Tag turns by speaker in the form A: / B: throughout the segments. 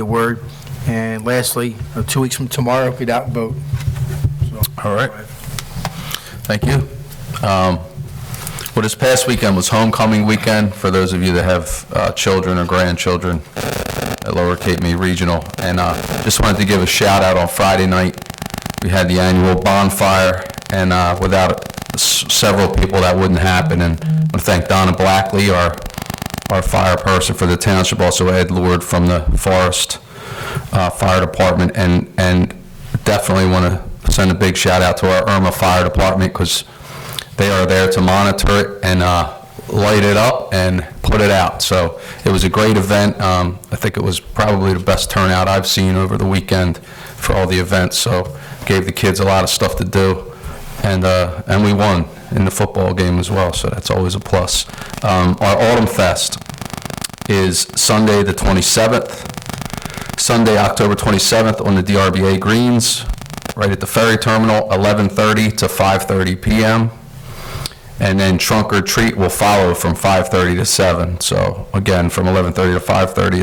A: the word. And lastly, 2 weeks from tomorrow, get out and vote. So,
B: All right. Thank you. Well, this past weekend was homecoming weekend for those of you that have children or grandchildren at Lower Cape May Regional. And just wanted to give a shout out on Friday night. We had the annual bonfire, and without several people that wouldn't happen. And I want to thank Donna Blackley, our fire person for the township, also Ed Lord from the Forest Fire Department, and definitely want to send a big shout out to our Irma Fire Department, because they are there to monitor it and light it up and put it out. So it was a great event. I think it was probably the best turnout I've seen over the weekend for all the events. So gave the kids a lot of stuff to do, and we won in the football game as well. So that's always a plus. Our Autumn Fest is Sunday the 27th, Sunday October 27th on the DRBA Greens, right at the ferry terminal, 11:30 to 5:30 p.m. And then trunk or treat will follow from 5:30 to 7. So again, from 11:30 to 5:30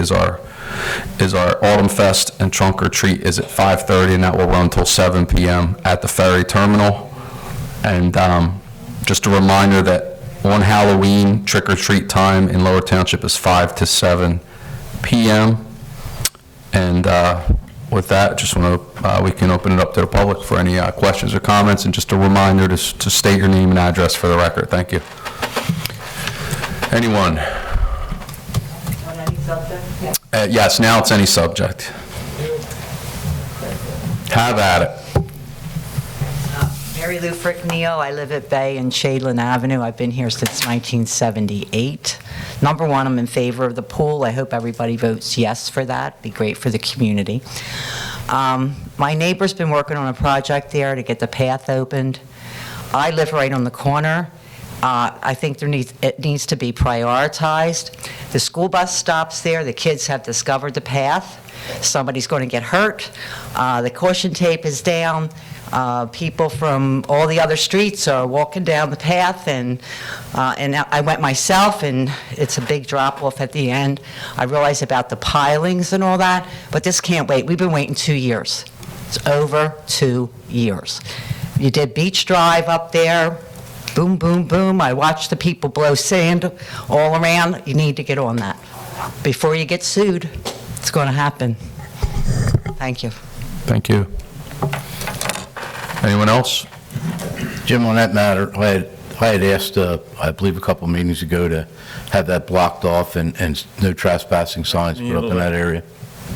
B: is our Autumn Fest, and trunk or treat is at 5:30, and that will run until 7 p.m. at the ferry terminal. And just a reminder that on Halloween, trick or treat time in Lower Township is 5 to 7 p.m. And with that, just want to, we can open it up to the public for any questions or comments, and just a reminder to state your name and address for the record. Thank you. Anyone?
C: On any subject?
B: Yes, now it's any subject. Have at it.
C: Mary Lou Frick Neal. I live at Bay and Shadeland Avenue. I've been here since 1978. Number one, I'm in favor of the pool. I hope everybody votes yes for that. Be great for the community. My neighbor's been working on a project there to get the path opened. I live right on the corner. I think it needs to be prioritized. The school bus stops there. The kids have discovered the path. Somebody's going to get hurt. The caution tape is down. People from all the other streets are walking down the path, and I went myself, and it's a big drop-off at the end. I realize about the pilings and all that, but this can't wait. We've been waiting 2 years. It's over 2 years. You did Beach Drive up there. Boom, boom, boom. I watched the people blow sand all around. You need to get on that. Before you get sued, it's going to happen. Thank you.
B: Thank you. Anyone else?
D: Jim, on that matter, I had asked, I believe a couple meetings ago, to have that blocked off and no trespassing signs put up in that area.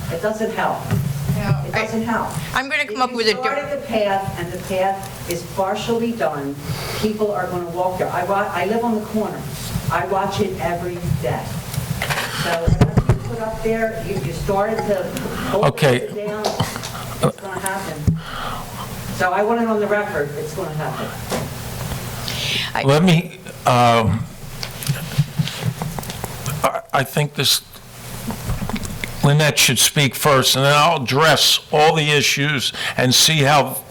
C: It doesn't help.
E: No,
C: It doesn't help.
E: I'm going to come up with a
C: If you started the path and the path is partially done, people are going to walk there. I live on the corner. I watch it every day. So whatever you put up there, you started to
F: Okay.
C: it down, it's going to happen. So I want it on the record, it's going to happen.
F: Let me, I think Lynette should speak first, and then I'll address all the issues and see how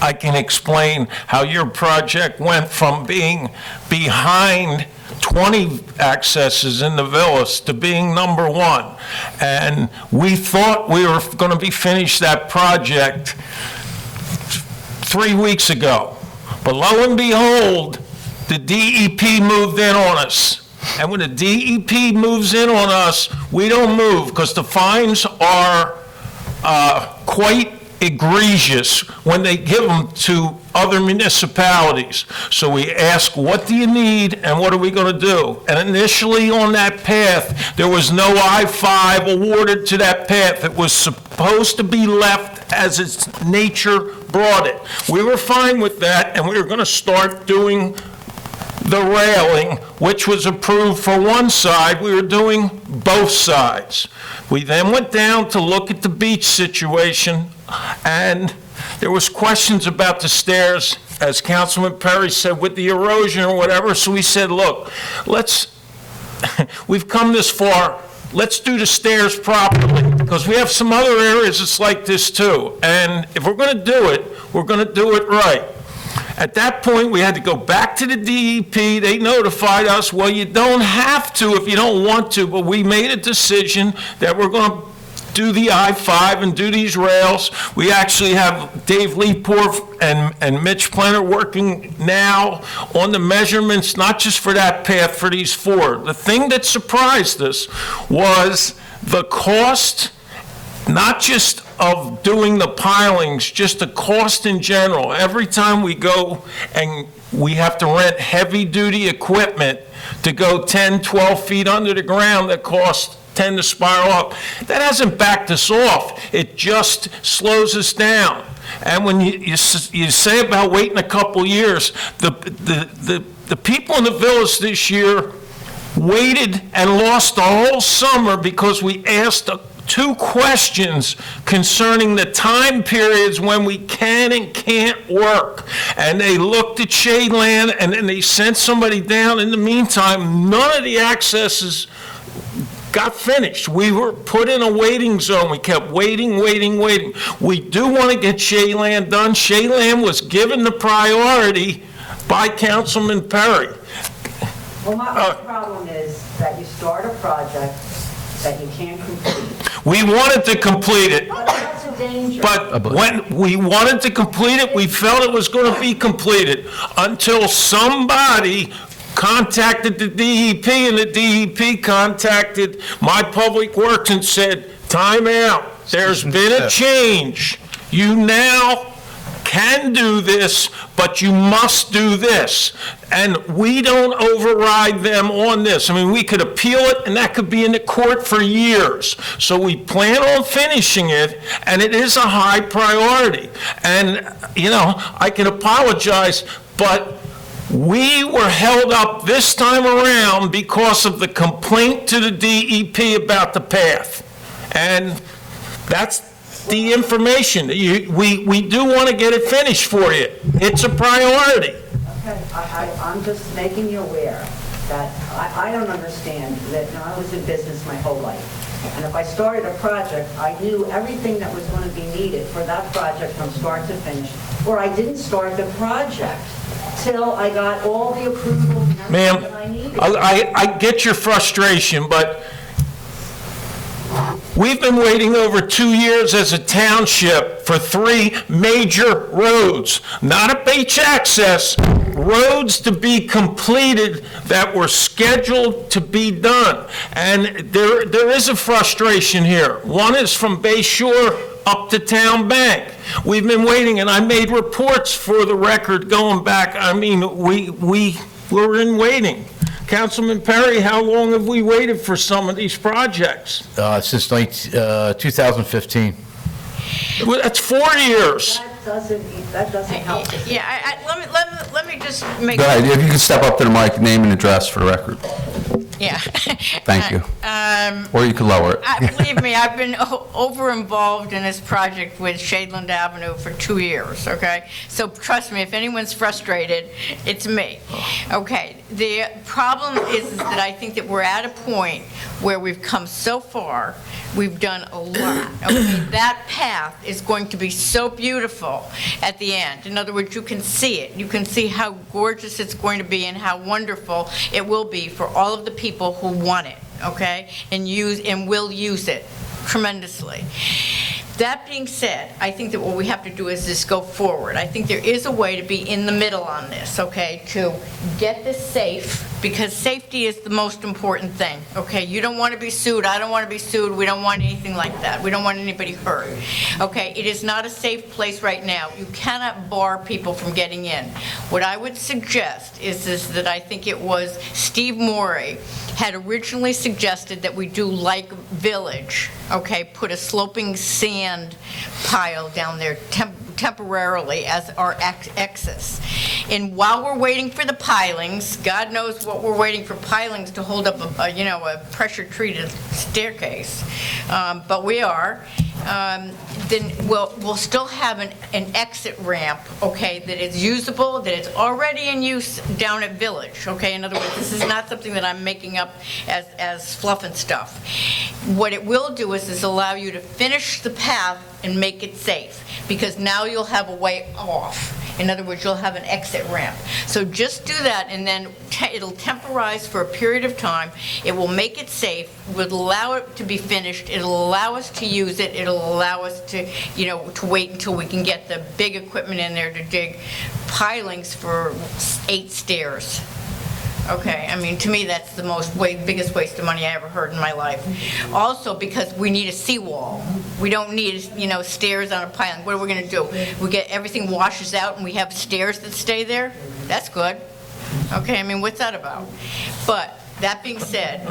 F: I can explain how your project went from being behind 20 accesses in the villas to being number one. And we thought we were going to be finished that project 3 weeks ago. But lo and behold, the DEP moved in on us. And when the DEP moves in on us, we don't move, because the fines are quite egregious when they give them to other municipalities. So we ask, what do you need and what are we going to do? And initially on that path, there was no I-5 awarded to that path. It was supposed to be left as its nature brought it. We were fine with that, and we were going to start doing the railing, which was approved for one side. We were doing both sides. We then went down to look at the beach situation, and there was questions about the stairs, as Councilman Perry said, with the erosion or whatever. So we said, look, we've come this far, let's do the stairs properly, because we have some other areas that's like this too. And if we're going to do it, we're going to do it right. At that point, we had to go back to the DEP. They notified us, well, you don't have to if you don't want to, but we made a decision that we're going to do the I-5 and do these rails. We actually have Dave Leepoor and Mitch Plenner working now on the measurements, not just for that path, for these four. The thing that surprised us was the cost, not just of doing the pilings, just the cost in general. Every time we go and we have to rent heavy-duty equipment to go 10, 12 feet under the ground that costs 10 to spiral up. That hasn't backed us off. It just slows us down. And when you say about waiting a couple years, the people in the village this year waited and lost the whole summer because we asked two questions concerning the time periods when we can and can't work. And they looked at shade land, and then they sent somebody down. In the meantime, none of the accesses got finished. We were put in a waiting zone. We kept waiting. We do want to get shade land done. Shade land was given the priority by Councilman Perry.
E: Well, my problem is that you start a project that you can't complete.
F: We wanted to complete it.
E: But that's a danger.
F: But when we wanted to complete it, we felt it was going to be completed until somebody contacted the DEP, and the DEP contacted my Public Works and said, time out, there's been a change. You now can do this, but you must do this. And we don't override them on this. I mean, we could appeal it, and that could be in the court for years. So we plan on finishing it, and it is a high priority. And, you know, I can apologize, but we were held up this time around because of the complaint to the DEP about the path. And that's the information. We do want to get it finished for you. It's a priority.
E: Okay, I'm just making you aware that I don't understand that, you know, I was in business my whole life. And if I started a project, I knew everything that was going to be needed for that project from start to finish, or I didn't start the project till I got all the approval and everything that I needed.
F: Ma'am, I get your frustration, but we've been waiting over 2 years as a township for 3 major roads, not a beach access, roads to be completed that were scheduled to be done. And there is a frustration here. One is from Bay Shore up to Town Bank. We've been waiting, and I made reports for the record going back. I mean, we were in waiting. Councilman Perry, how long have we waited for some of these projects?
D: Since 2015.
F: Well, that's 4 years.
E: That doesn't help.
G: Yeah, let me just make.
B: Go ahead, if you could step up to the mic, name and address for the record.
G: Yeah.
B: Thank you. Or you could lower it.
G: Believe me, I've been over-involved in this project with Shadeland Avenue for 2 years, okay? So trust me, if anyone's frustrated, it's me. Okay, the problem is that I think that we're at a point where we've come so far, we've done a lot. Okay, that path is going to be so beautiful at the end. In other words, you can see it. You can see how gorgeous it's going to be and how wonderful it will be for all of the people who want it, okay, and will use it tremendously. That being said, I think that what we have to do is just go forward. I think there is a way to be in the middle on this, okay, to get this safe, because safety is the most important thing, okay? You don't want to be sued, I don't want to be sued, we don't want anything like that. We don't want anybody hurt, okay? It is not a safe place right now. You cannot bar people from getting in. What I would suggest is that I think it was Steve Morey had originally suggested that we do like Village, okay, put a sloping sand pile down there temporarily as our excess. And while we're waiting for the pilings, God knows what we're waiting for pilings to hold up a pressure-treated staircase, but we are. Then we'll still have an exit ramp, okay, that is usable, that is already in use down at Village, okay? In other words, this is not something that I'm making up as fluff and stuff. What it will do is allow you to finish the path and make it safe, because now you'll have a way off. In other words, you'll have an exit ramp. So just do that, and then it'll temporize for a period of time. It will make it safe, will allow it to be finished, it'll allow us to use it, it'll allow us to, to wait until we can get the big equipment in there to dig pilings for 8 stairs. Okay, I mean, to me, that's the biggest waste of money I ever heard in my life. Also, because we need a seawall. We don't need, stairs on a piling. What are we going to do? We get, everything washes out and we have stairs that stay there? That's good. Okay, I mean, what's that about? But, that being said,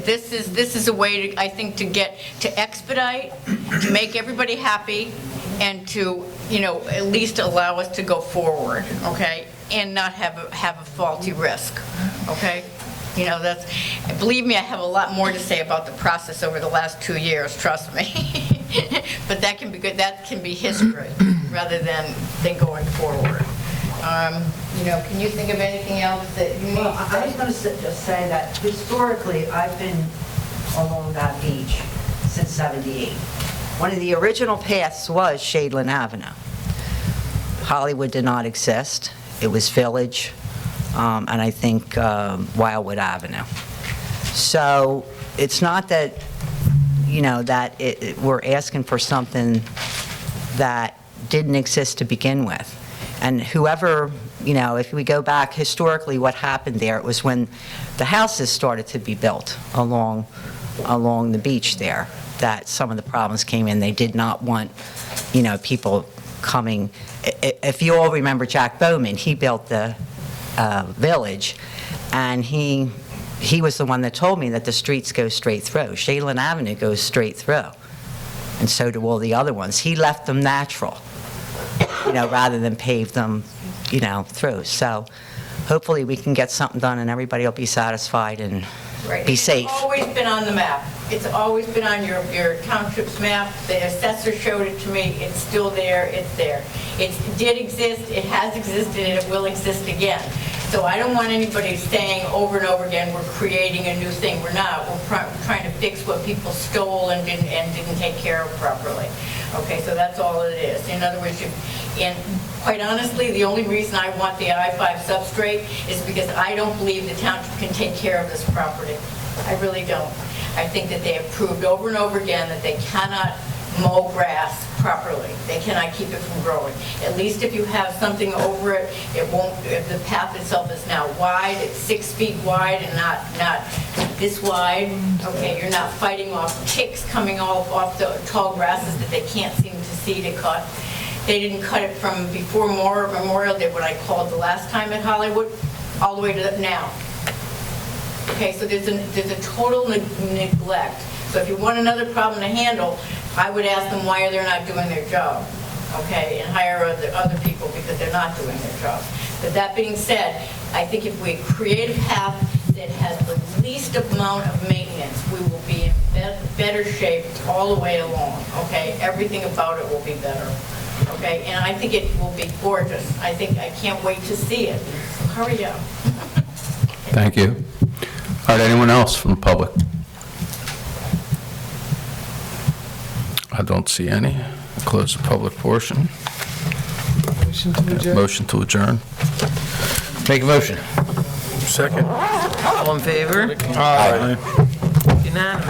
G: this is a way, I think, to expedite, to make everybody happy, and to, at least allow us to go forward, okay? And not have a faulty risk, okay? Believe me, I have a lot more to say about the process over the last 2 years, trust me. But that can be good, that can be history, rather than going forward. Can you think of anything else that you need
E: Well,
G: to
E: I was
G: say?
E: going to just say that historically, I've been along that beach since '78.
C: One of the original paths was Shadeland Avenue. Hollywood did not exist. It was Village, and I think Wildwood Avenue. So it's not that, that we're asking for something that didn't exist to begin with. And whoever, if we go back historically, what happened there, it was when the houses started to be built along the beach there, that some of the problems came in. They did not want, people coming. If you all remember Jack Bowman, he built the Village, and he was the one that told me that the streets go straight through. Shadeland Avenue goes straight through, and so do all the other ones. He left them natural, rather than pave them, through. So hopefully we can get something done and everybody will be satisfied and
G: Right.
C: be safe.
G: It's always been on the map. It's always been on your township's map. The assessor showed it to me. It's still there. It's there. It did exist. It has existed, and it will exist again. So I don't want anybody saying over and over again, we're creating a new thing. We're not. We're trying to fix what people stole and didn't take care of properly. Okay, so that's all it is. In other words, and quite honestly, the only reason I want the I-5 substrate is because I don't believe the township can take care of this property. I really don't. I think that they have proved over and over again that they cannot mow grass properly. They cannot keep it from growing. At least if you have something over it, it won't, if the path itself is now wide, it's 6 feet wide and not this wide, okay, you're not fighting off ticks coming off the tall grasses that they can't seem to see to cut. They didn't cut it from before Memorial Day, what I called the last time at Hollywood, all the way to now. Okay, so there's a total neglect. So if you want another problem to handle, I would ask them why they're not doing their job, okay, and hire other people because they're not doing their job. But that being said, I think if we create a path that has the least amount of maintenance, we will be in better shape all the way along, okay? Everything about it will be better, okay? And I think it will be gorgeous. I can't wait to see it. So hurry up.
B: Thank you. All right, anyone else from the public? I don't see any. Close the public portion. Motion to adjourn.
D: Make a motion.
A: Second.
H: All in favor? Unanimous.